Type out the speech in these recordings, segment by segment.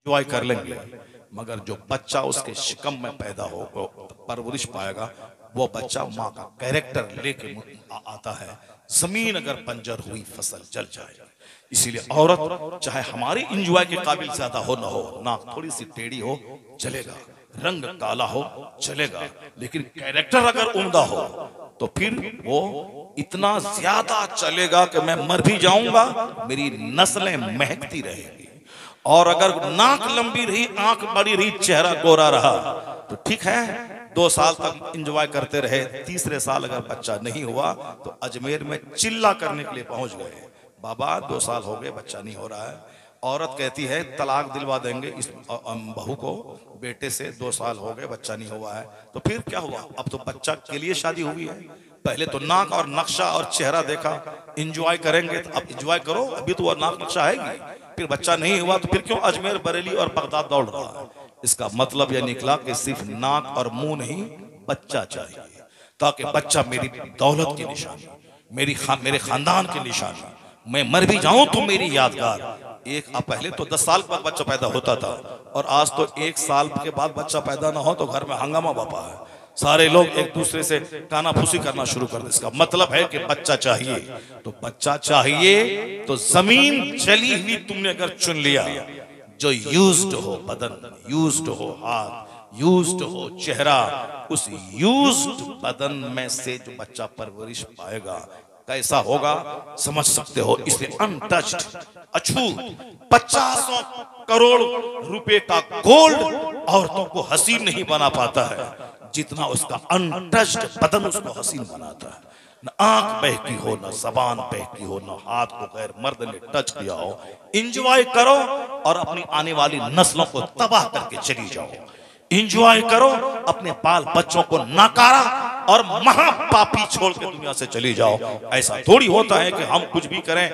Enjoy कर लेंगे, मगर जो बच्चा उसके शिकम में पैदा हो परवरिश पाएगा, वो बच्चा माँ का कैरेक्टर लेके आता है। जमीन अगर बंजर हुई फसल जल जाएगी। इसीलिए औरत चाहे हमारी इंजॉय के काबिल ज्यादा हो ना हो, नाक थोड़ी सी टेढ़ी हो चलेगा, रंग काला हो चलेगा, लेकिन कैरेक्टर अगर उम्दा हो तो फिर वो इतना ज्यादा चलेगा कि मैं मर भी जाऊंगा, मेरी नस्लें महकती रहेंगी। और अगर नाक लंबी रही, आंख बड़ी रही, चेहरा गोरा रहा तो ठीक है, 2 साल तक एंजॉय करते रहे। तीसरे साल अगर बच्चा नहीं हुआ तो अजमेर में चिल्ला करने के लिए पहुंच गए, बाबा 2 साल हो गए बच्चा नहीं हो रहा है। औरत कहती है तलाक दिलवा देंगे इस बहू को, बेटे से 2 साल हो गए बच्चा नहीं हुआ है। तो फिर क्या हुआ? अब तो बच्चा के लिए शादी हुई है। पहले तो नाक और नक्शा और चेहरा देखा, एंजॉय करेंगे तो अब एंजॉय करो, अभी तो वो नाक नक्शा आएगी। फिर बच्चा नहीं हुआ तो फिर क्यों अजमेर बरेली और बगदाद दौड़ रहा है? इसका मतलब यह निकला कि सिर्फ नाक और मुंह नहीं, बच्चा चाहिए, ताकि बच्चा मेरी दौलत की निशानी, मेरे खानदान की निशानी, मैं मर भी जाऊं तो मेरी यादगार। अब पहले तो 10 साल बाद बच्चा पैदा होता था, और आज तो 1 साल के बाद बच्चा पैदा ना हो तो घर में हंगामा बापा है। सारे लोग एक दूसरे से काना फूसी करना शुरू कर दे। इसका मतलब है कि बच्चा चाहिए। तो बच्चा चाहिए तो जमीन चली हुई तुमने अगर चुन लिया, जो यूज्ड हो बदन, यूज्ड हो हाथ, यूज्ड हो चेहरा, उस यूज्ड बदन में से जो बच्चा परवरिश पाएगा कैसा होगा समझ सकते हो। इसलिए अनटच्ड, अछूत 50 करोड़ रुपए का गोल्ड औरतों को हसीन नहीं बना पाता है जितना उसका अनटच्ड बदन उसको हसीन बनाता है। न आंख बहकी हो, न जबान बहकी हो, न हाथ को गैर मर्द ने टच किया हो। इंजॉय करो और अपनी आने वाली नस्लों को तबाह करके चली जाओ। इंजॉय करो, अपने बाल बच्चों को नाकारा और महापापी छोड़ के दुनिया से चली जाओ। ऐसा थोड़ी होता है कि हम कुछ भी करें,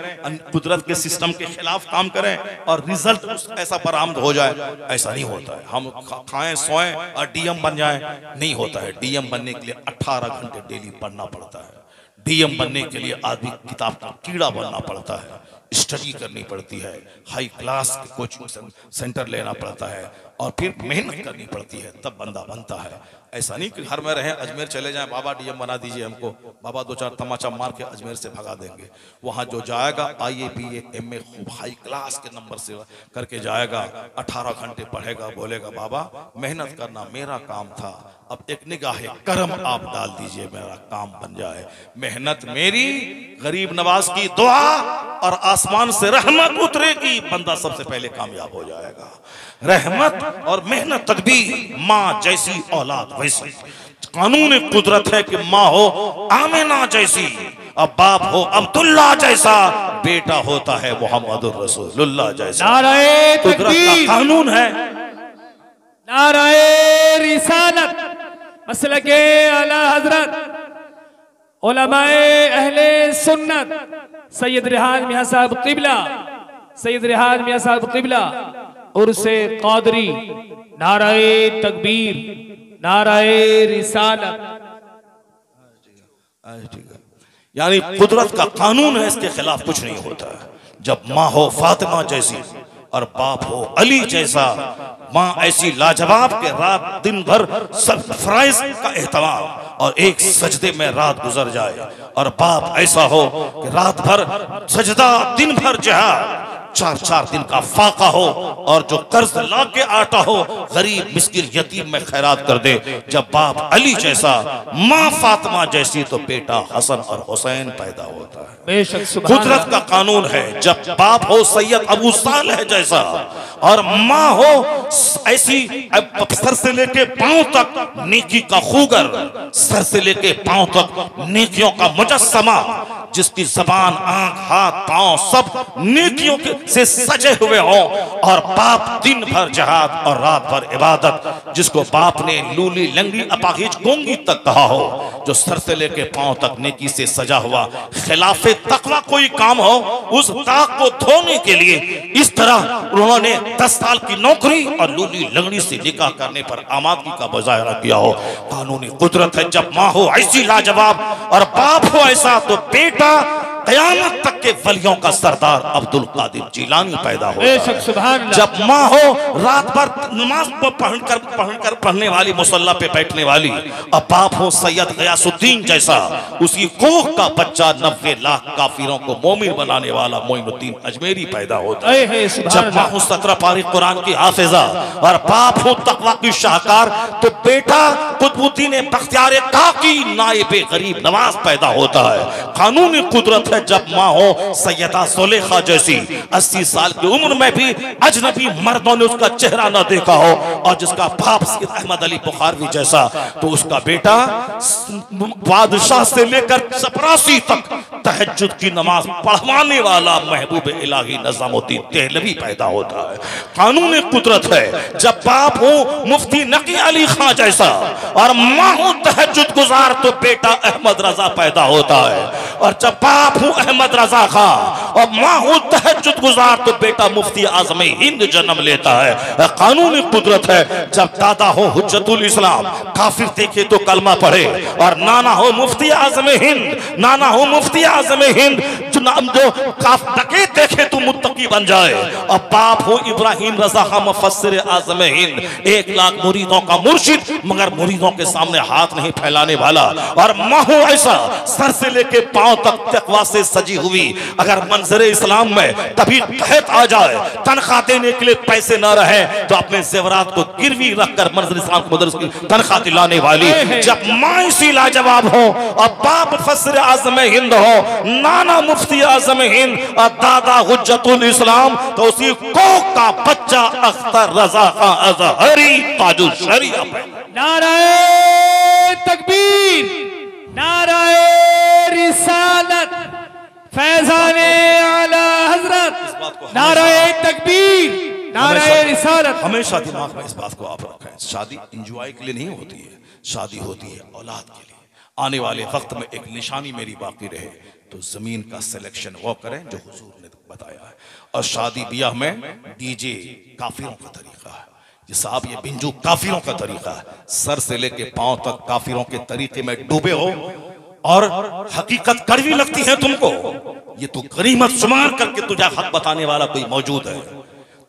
कुदरत के सिस्टम के खिलाफ काम करें और रिजल्ट ऐसा बरामद हो जाए। ऐसा नहीं होता है। हम खाएं सोएं और डीएम बन जाएं, नहीं होता है। डीएम बनने के लिए 18 घंटे डेली पढ़ना पड़ता है। डीएम बनने के लिए आदमी किताब का कीड़ा बनना पड़ता है, स्टडी करनी पड़ती है, हाई क्लास के कोचिंग सेंटर लेना पड़ता है और फिर मेहनत करनी पड़ती है, तब बंदा बनता है। ऐसा नहीं कि घर में रहें, अजमेर चले जाएं, बाबा डीएम बना दीजिए हमको, बाबा 2-4 तमाचा मार के अजमेर से भगा देंगे। वहां जो जाएगा IAA BA MA खूब हाई क्लास के नंबर से करके जाएगा, 18 घंटे पढ़ेगा, बोलेगा बाबा मेहनत करना मेरा काम था, अब एक निगाह करम आप डाल दीजिए, मेरा काम बन जाए। मेहनत मेरी, गरीब नवाज की दुआ और आसमान से रहमत उतरेगी, बंदा सबसे पहले कामयाब हो जाएगा। रहमत और मेहनत, तदबीर, माँ जैसी औलाद वैसी। कानून कुदरत है कि माँ हो आमिना जैसी, अब बाप हो अब्दुल्ला जैसा, बेटा होता है मुहम्मदुर रसूलुल्लाह जैसा। नाराए कुदरत का कानून है। नाराए रिसालत, मसलके आला हजरत उलमाए अहले सुन्नत सैयद रिहान मियां साहब क़िबला, सैयद रिहान मियां साहब क़िबला उर्से क़ादरी, नाराए तकबीर, नाराए रिसालत। यानी कुदरत का कानून है, इसके खिलाफ कुछ नहीं होता है। जब माँ हो फातिमा जैसी और बाप हो अली जैसा, माँ ऐसी लाजवाब के रात दिन भर सब फराइज का एहतमाम और एक सजदे में रात गुजर जाए, और बाप ऐसा हो कि रात भर सजदा दिन भर जिहाद, 4-4 दिन का फाका हो, और जो कर्ज ला के आता हो गरीब मिस्किन यतीम में खैरात कर दे। जब बाप अली जैसा, माँ फातिमा जैसी, तो बेटा हसन और हुसैन पैदा होता है। बेशक कुदरत का कानून है। जब बाप हो सैयद अबू सालेह जैसा और माँ हो ऐसी सर से लेके पांव तक नेकी का खूगर, सर से लेके पांव तक नेकियों का मुजस्समा, जिसकी जबान आंख हाथ पांव सब नेकियों से सजे हुए हो, और बाप दिन भर जहाद और रात भर इबादत, जिसको बाप ने लूली लंगड़ी अपाहिज गोंगी तक कहा हो, जो सर से लेके पांव तक नेकी से सजा हुआ। खिलाफे तकवा कोई काम हो, उस दाग को धोने के लिए इस तरह उन्होंने 10 साल की नौकरी और लूली लंगड़ी से निकाह करने पर आमादगी का मुजाहरा किया हो। कानूनी कुदरत है। जब माँ हो ऐसी लाजवाब और बाप हो ऐसा, तो बेटा क़यामत तक के वलियों का सरदार अब्दुल कादिर जिलानी पैदा होता है। सुभान अल्लाह। जब माँ हो रात भर नमाज पढ़ने वाली, मुसल्ला पे बैठने वाली, अब बाप हो सैयद गयासुद्दीन जैसा, उसी कोख का बच्चा 90 लाख काफिरों को मोमिन बनाने वाला मोइनुद्दीन अजमेरी पैदा होता है। जब माँ हो 17 पारी कुरान की हाफिजा और बाप हो तकवा की शाहकार, तो बेटा कुतुबुद्दीन बख्तियार काकी नाइबे गरीब नवाज पैदा होता है। कानूनी कुदरत है जब माँ हो सैयदा सुलेखा जैसी 80 साल की उम्र में भी अजनबी मर्दों ने उसका चेहरा न देखा हो, और जिसका बाप सैयद अहमद अली बुखारवी जैसा, तो उसका बेटा बादशाह से लेकर चपरासी तक तहज्जुद की नमाज पढ़वाने वाला महबूब इलाही निजामुद्दीन देहलवी पैदा होता है। कानूनी कुदरत है जब बाप हो मुफ्ती नकी अली खां जैसा और माँ हो तहज्जुद गुजार, तो बेटा अहमद रजा पैदा होता है। और जब बाप हो अहमद रजा खां और माँ हो तहज्जुद गुजार, तो बेटा मुफ्ती आजम हिंद जन्म लेता है। कानूनी कुदरत है जब दादा हो हुज्जतुल इस्लाम, काफिर देखे तो कलमा पढ़े, और नाना हो मुफ्ती आजम हिंद, नाना हो मुफ्ती आजम हिंद जो डकैत देखे तो मुत्तकी बन जाए। और बाप हो इब्राहिम रजा खां मुफस्सिर आजम हिंद, 1 लाख मुरीदों का मुर्शिद, मगर मुरीदों के सामने हाथ नहीं फैलाने वाला। और माँ हो ऐसा सर से लेके पांव तक तकवा से सजी हुई, अगर मंजर इस्लाम में कभी कहत आ जाए, तनख्वाह देने के लिए पैसे न रहे, तो अपने जेवरात को गिरवी रखकर मंजर इस्लाम को मदरसे की तनख्वाह दिलाने वाली। जब माँ इसी लाजवाब हो और बाप मुफस्सिर आजम हिंद हो, नाना मुफ्ती आजम हिंद और दादा हुज्जतुल इस्लाम, तो उसी कोख का बच्चा अख्तर रजा खां अजहरी ताजुल शरिया। नाराए तकबीर, नाराए रिसालत, फैजाने आला हजरत, नाराए तकबीर, नाराए रिसालत। हमेशा दिमाग में इस बात को आप रखें, शादी एंजॉय के लिए नहीं होती है, शादी होती है औलाद के लिए। आने वाले वक्त में एक निशानी मेरी बाकी रहे तो जमीन का सिलेक्शन वो करें जो हुजूर ने बताया है। और शादी ब्याह में डीजे काफिरों का तरीका है, ये साहब ये बिंजू काफिरों का तरीका है, सर से लेके पांव तक काफिरों के तरीके में डूबे हो, और हकीकत कड़वी लगती है तुमको, ये तो गनीमत शुमार करके तुझे हक बताने वाला कोई मौजूद है,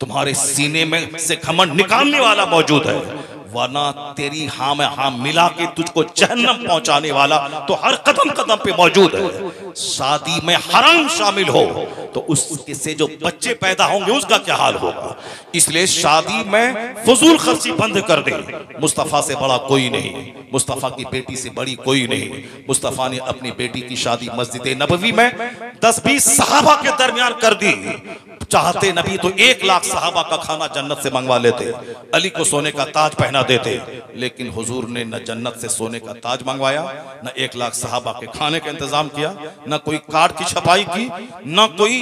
तुम्हारे सीने में से घमंड निकालने वाला मौजूद है, वरना तेरी हाँ में हाँ मिला के तुझको जहन्नम पहुंचाने वाला तो हर कदम कदम पे मौजूद है। शादी में हराम शामिल हो तो उसके से जो बच्चे पैदा होंगे उसका क्या हाल होगा। इसलिए शादी में फजूल खर्ची बंद कर दे। मुस्तफ़ा से बड़ा कोई नहीं, मुस्तफ़ा की बेटी से बड़ी कोई नहीं। मुस्तफ़ा ने अपनी बेटी की शादी मस्जिद नबवी में 10-20 सहाबा के दरमियान कर दी। चाहते नबी तो 1 लाख सहाबा का खाना जन्नत से मंगवा लेते, अली को सोने का ताज पहना देते, लेकिन हुजूर ने न जन्नत से सोने का ताज मंगवाया, न 1 लाख सहाबा के खाने का इंतजाम किया, न कोई कार्ड की छपाई की, न कोई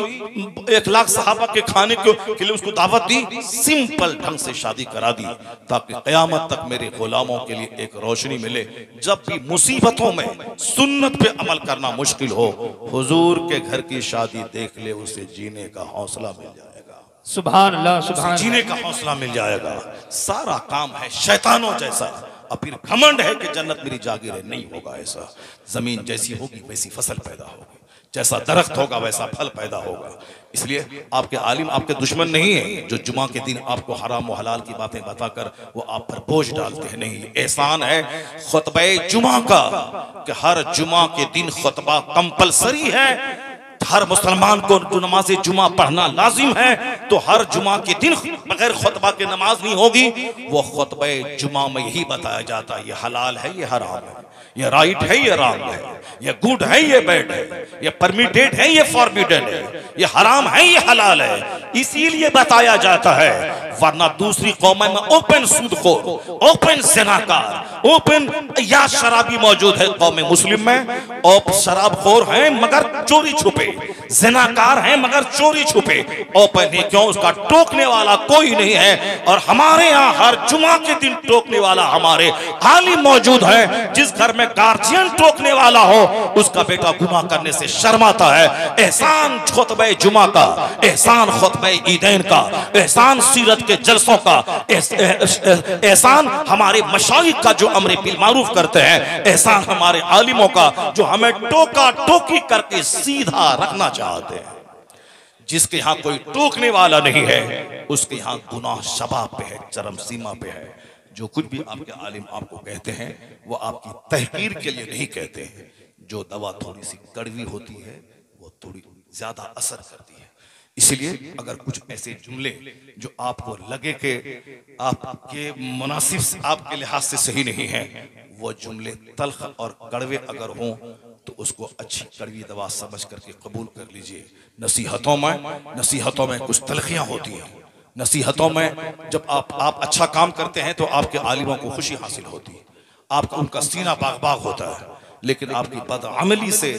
1 लाख सहाबा के खाने के लिए उसको दावत दी। सिंपल ढंग से शादी करा दी ताकि क़यामत तक मेरे गुलामों के लिए एक रोशनी मिले। जब भी मुसीबतों में सुन्नत पे अमल करना मुश्किल हो, हुजूर के घर की शादी देख ले, उसे जीने का हौसला मिल जाएगा। सुभान अल्लाह, सुभान जीने का हौसला मिल जाएगा। सारा काम है शैतानों जैसा, और फिर घमंड है कि जन्नत मेरी जागीर है, नहीं होगा ऐसा। जमीन जैसी होगी वैसी फसल पैदा होगी, जैसा दरख्त होगा वैसा फल पैदा होगा। इसलिए आपके आलिम आपके दुश्मन नहीं है जो जुमा के दिन आपको हराम और हलाल की बातें बताकर वो आप पर बोझ डालते हैं। नहीं, एहसान है खुतबे जुमा का कि हर जुमा के दिन खुतबा कंपलसरी है। हर मुसलमान को जो नमाज जुमा पढ़ना लाजिम है, तो हर जुमा के दिन बगैर खुतबा के नमाज नहीं होगी। वो खुतबे जुमा में यही बताया जाता है, ये हलाल है, ये हराम है, ये राइट है, ये रॉन्ग है, ये गुड है, ये बैड है, ये परमिटेड है, ये फॉरबिडन है, ये हराम है, ये हलाल है। इसीलिए बताया जाता है, वरना दूसरी कौमें में ओपन सूदखोर, ओपन ज़िनाकार, ओपन या शराबी मौजूद है। कौम मुस्लिम में और शराबखोर हैं मगर चोरी छुपे, ज़िनाकार हैं मगर चोरी छुपे, ओपन है। क्यों? उसका टोकने वाला कोई नहीं है। और हमारे यहाँ हर जुमा के दिन टोकने वाला हमारे आलिम मौजूद है। जिस घर में गार्जियन टोकने वाला हो उसका बेटा गुनाह करने से शर्माता है। एहसान खुतबे जुमा का, एहसान खुतबे ईदैन का, एहसान सीरत के जलसों का एहसान हमारे मशाइख का जो अमर बिल मारूफ करते हैं, एहसान हमारे आलिमों का जो हमें टोका टोकी करके सीधा रखना चाहते हैं। जिसके यहाँ कोई टोकने वाला नहीं है उसके यहाँ गुनाह शबाब पे है, चरम सीमा पे है। जो कुछ भी आपके आलिम आपको कहते हैं वो आपकी तहकीर के लिए नहीं कहते हैं। जो दवा थोड़ी सी कड़वी होती है वो थोड़ी ज्यादा असर करती है। इसलिए अगर कुछ ऐसे जुमले जो आपको लगे कि आपके मुनासिब आपके लिहाज से सही नहीं है, वो जुमले तल्ख और कड़वे अगर हों तो उसको अच्छी कड़वी दवा समझ करके कबूल कर लीजिए। नसीहतों में कुछ तलखियां होती हैं। नसीहतों में जब आप अच्छा काम करते हैं तो आपके आलिमों को खुशी हासिल होती है, आपका उनका सीना बाग बाग होता है। लेकिन आपकी बदअमली से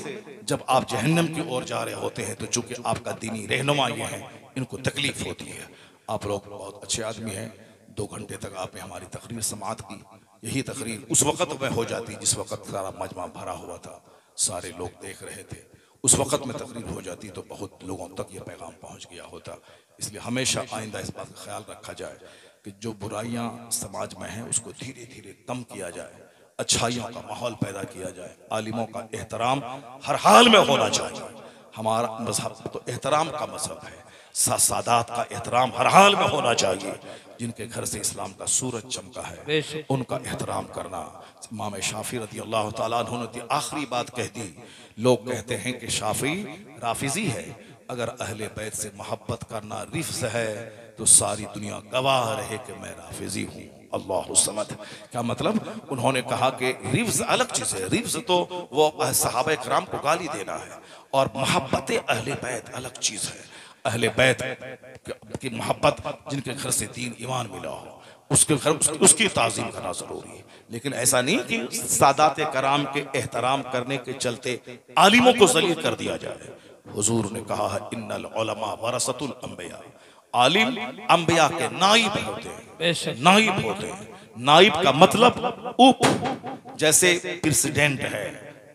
जब आप जहन्नम की ओर जा रहे होते हैं तो चूंकि आपका दीनी रहनुमा ये है, इनको तकलीफ होती है। आप लोग बहुत अच्छे आदमी हैं, 2 घंटे तक आपने हमारी तकरीर समाअत की। यही तकरीर उस वक़्त में हो जाती जिस वक़्त सारा मजमा भरा हुआ था, सारे लोग देख रहे थे। उस वक़्त में तकरीर हो जाती तो बहुत लोगों तक ये पैगाम पहुंच गया होता। इसलिए हमेशा आइंदा इस बात का ख्याल रखा जाए कि जो बुराइयां समाज में हैं उसको धीरे धीरे कम किया जाए, अच्छाइयों का माहौल पैदा किया जाए। आलिमों का एहतराम हर हाल में होना चाहिए। हमारा मजहब तो एहतराम का मजहब है। सादात का एहतराम हर हाल में होना चाहिए। जिनके घर से इस्लाम का सूरज चमका है उनका एहतराम करना। इमाम शाफी रज़ी अल्लाह तआला अन्हु ने आखिरी बात कह दी। लोग कहते हैं कि शाफी राफिजी है, अगर अहले बैत से मोहब्बत करना रिफ्ज़ है तो सारी दुनिया गवाह रहे कि मैं राफिजी हूँ। अल्लाहु समद। क्या मतलब? उन्होंने कहा कि रिफ्ज़ अलग चीज़ है। रिफ्ज़ तो वो सहाबा किराम को गाली देना है, और मोहब्बत अहले बैत अलग चीज़ है। अहले बैत की मोहब्बत जिनके घर से दीन ईमान मिला हो उसके घर उसकी ताज़ीम करना जरूरी है। लेकिन ऐसा नहीं कि सादात कराम के एहतराम करने के चलते आलिमों को जलील कर दिया जाए। हुजूर ने कहा है इन्नल उलमा वरसतुल अंबिया, आलिम अंबिया के नाइब होते हैं। नाइब होते हैं। नाइब का मतलब उप, जैसे प्रेसिडेंट है,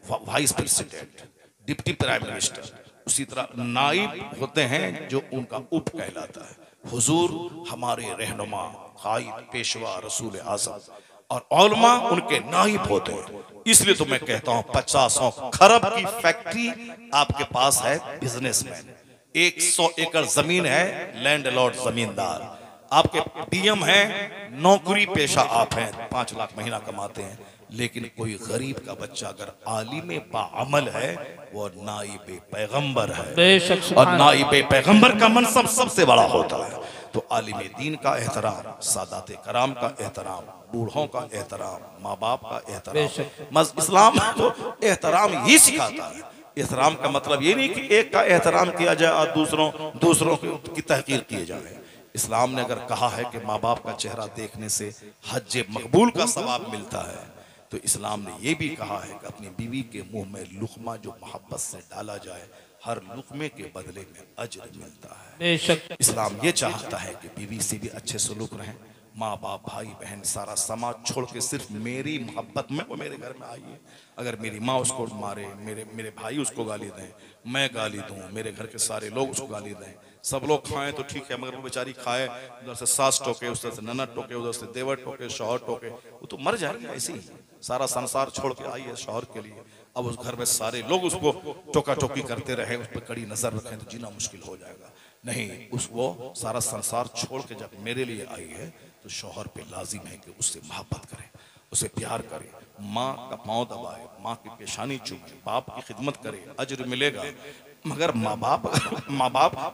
vice president, deputy prime minister, उसी तरह नाइब होते हैं जो उनका उप कहलाता है। हुजूर हमारे रहनुमा, कायद, पेशवा, रसूल आज़म, और उलमा उनके नाइब होते हैं। इसलिए तो मैं कहता हूं 50 खरब की फैक्ट्री आपके पास है, बिजनेसमैन, 100 एकड़ जमीन है, लैंडलॉर्ड जमींदार, आपके पीएम है, नौकरी पेशा आप हैं, 5 लाख महीना कमाते हैं। लेकिन कोई गरीब का बच्चा अगर आलिम बाअमल है वो नाइब पैगंबर है, और नाइब पैगंबर का मनसब सबसे बड़ा होता है। तो आलिम दीन का एहतराम, सादात कराम का एहतराम, बूढ़ों का एहतराम, माँ बाप का एहतराम, इस्लाम तो एहतराम ही सिखाता है। एहतराम का मतलब ये नहीं कि एक का एहतराम किया जाए और दूसरों की तहकीर किए जाए। इस्लाम ने अगर कहा है कि माँ बाप का चेहरा देखने से हज मकबूल का सवाब मिलता है, तो इस्लाम ने यह भी कहा है कि अपनी बीवी के मुंह में लुकमा जो मोहब्बत से डाला जाए, हर लुकमे के बदले में अजर मिलता है। इस्लाम ये चाहता है कि बीवी से भी अच्छे सलूक रहें। माँ बाप, भाई बहन, सारा समाज छोड़ के सिर्फ मेरी मोहब्बत में वो मेरे घर में आई है। अगर मेरी माँ उसको मारे, मेरे भाई उसको गाली दें, मैं गाली दूं, मेरे घर के सारे लोग उसको गाली दें, सब लोग खाएं तो ठीक है, मगर वो बेचारी खाए, उधर से सास टोके, उधर से ननद टोके, उधर से देवर टोके, शौहर टोके, वो तो मर जाएगी ऐसे ही। सारा संसार छोड़ के आई है शौहर के लिए, अब उस घर में सारे लोग उसको टोका टोकी करते रहे, उस पर कड़ी नजर रखें तो जीना मुश्किल हो जाएगा। नहीं, वो सारा संसार छोड़ के जब मेरे लिए आई है तो शौहर पे लाजिम है कि उससे मोहब्बत करें, उसे प्यार करें, माँ का पाँव दबाए, माँ की पेशानी चूमे, बाप की खिदमत करे, अजर मिलेगा। मगर माँ बाप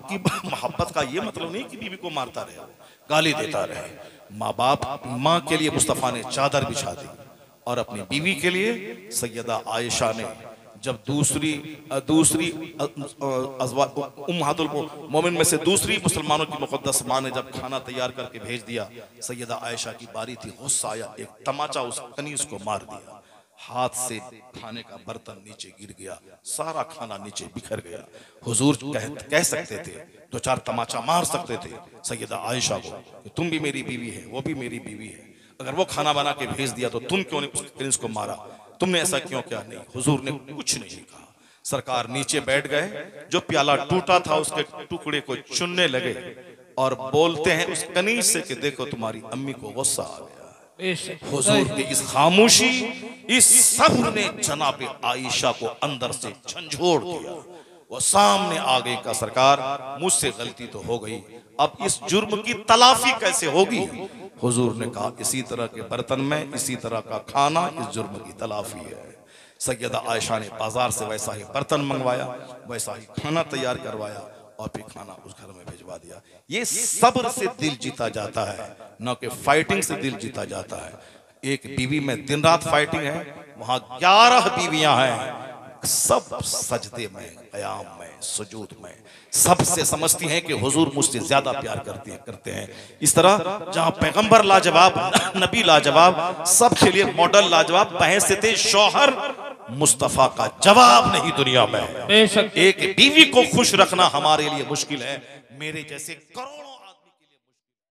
की मोहब्बत का ये मतलब नहीं कि बीवी को मारता रहे, गाली देता रहे। माँ के लिए मुस्तफ़ा ने चादर बिछा दी, और अपनी बीवी के लिए सैयदा आयशा ने जब दूसरी उम्महातुल मोमिन में से दूसरी मुसलमानों की मुक़द्दस माँ ने जब खाना तैयार करके भेज दिया, सैयदा आयशा की बारी थी, गुस्सा आया, एक तमाचा उस कनीज को मार दिया, हाथ से खाने का बर्तन नीचे गिर गया, सारा खाना नीचे बिखर गया। हुजूर कह सकते थे, 2-4 तमाचा मार सकते थे सैयदा आयशा को कि तुम भी मेरी बीवी है, वो भी मेरी बीवी है, अगर वो खाना बना के भेज दिया तो तुम क्यों नहीं उस कनीज को मारा, तुमने ऐसा क्यों किया? नहीं, हुजूर ने कुछ नहीं कहा। सरकार नीचे बैठ गए, जो प्याला टूटा था उसके टुकड़े को चुनने लगे और बोलते हैं उस कनीज से कि देखो तुम्हारी अम्मी को गुस्सा आ गया। हुजूर की इस खामोशी, इस सब्र ने जनाब आयशा को अंदर से झंझोड़ दिया। वो सामने आ गई का सरकार मुझसे गलती तो हो गई, अब इस जुर्म की तलाफी कैसे होगी? हुजूर ने कहा इसी तरह के बर्तन में इसी तरह का खाना इस जुर्म की तलाफी है। सैयदा आयशा ने बाजार से वैसा ही बर्तन मंगवाया, वैसा ही खाना तैयार करवाया और फिर खाना उस घर में भिजवा दिया। ये सब्र से दिल जीता जाता है, न कि फाइटिंग से दिल जीता जाता है। एक बीवी में दिन रात फाइटिंग है, वहां 11 बीवियां हैं, सब सजदे में, क़याम में, सुजूद में, सबसे समझती हैं कि हुजूर मुझसे ज्यादा प्यार करते हैं। इस तरह जहां पैगंबर लाजवाब, नबी लाजवाब, सबके लिए मॉडल लाजवाब, बहैसियत शौहर मुस्तफा का जवाब नहीं दुनिया में। एक बीवी को खुश रखना हमारे लिए मुश्किल है, मेरे जैसे करोड़ों